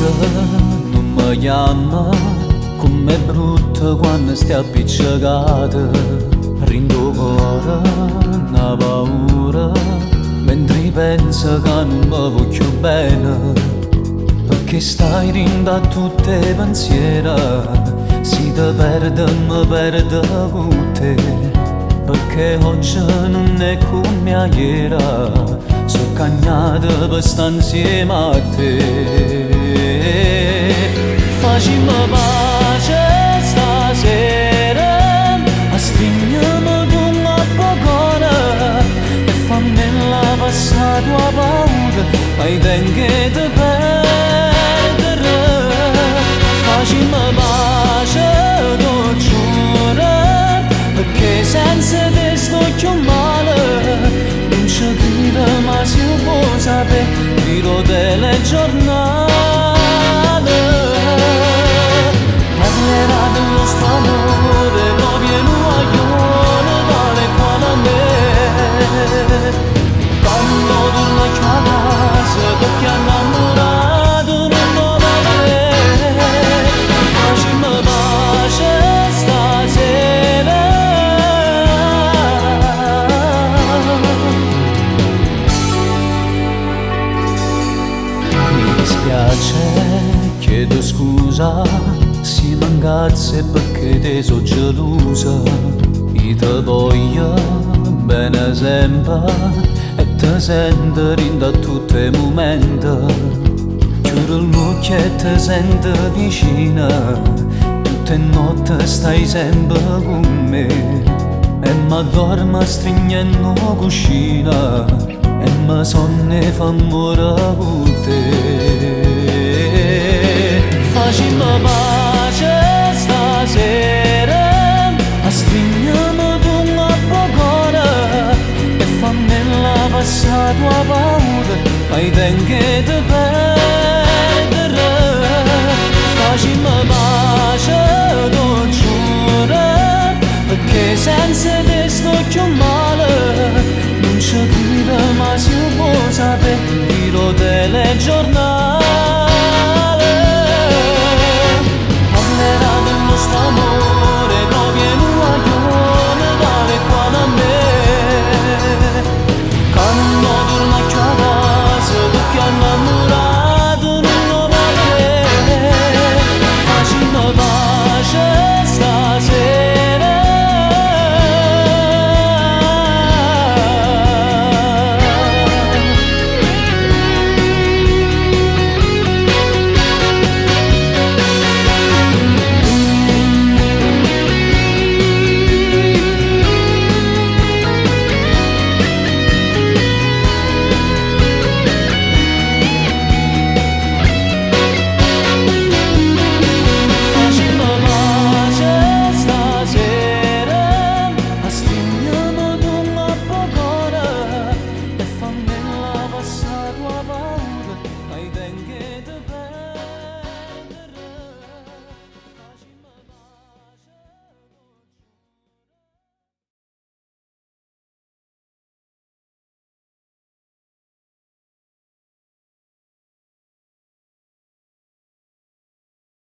scusa, non mi chiama, com'è brutto quando stai appiccicata. Rindo cuore, una paura, mentre penso che non mi voglio bene, perché stai rindo a tutte le pensieri, si te perde mi perde con te, perché oggi non è come ieri, sono cagnata per stare insieme a te. Facciamo pace stasera, a stringermi con la cuore e fammi la passare tua paura ai tempi di perdere. Facciamo pace, non giuro, perché senza te sto più male. Non ci credo ma si può sapere, tiro delle giornate. Parlerà del nostro amore, proprio in un aglione dalle quale a me. Quando torno a casa, perché innamorato non lo vede. Facciamo pace stasera. Mi dispiace, chiedo scusa, si mancasse perché te so gelosa. Io te voglio bene sempre e te sento rinda a tutti i momenti. Chiudo l'occhio e te sento vicina, tutte notti stai sempre con me. E mi dormo stringendo cuscina e mi sonne fa amore con te.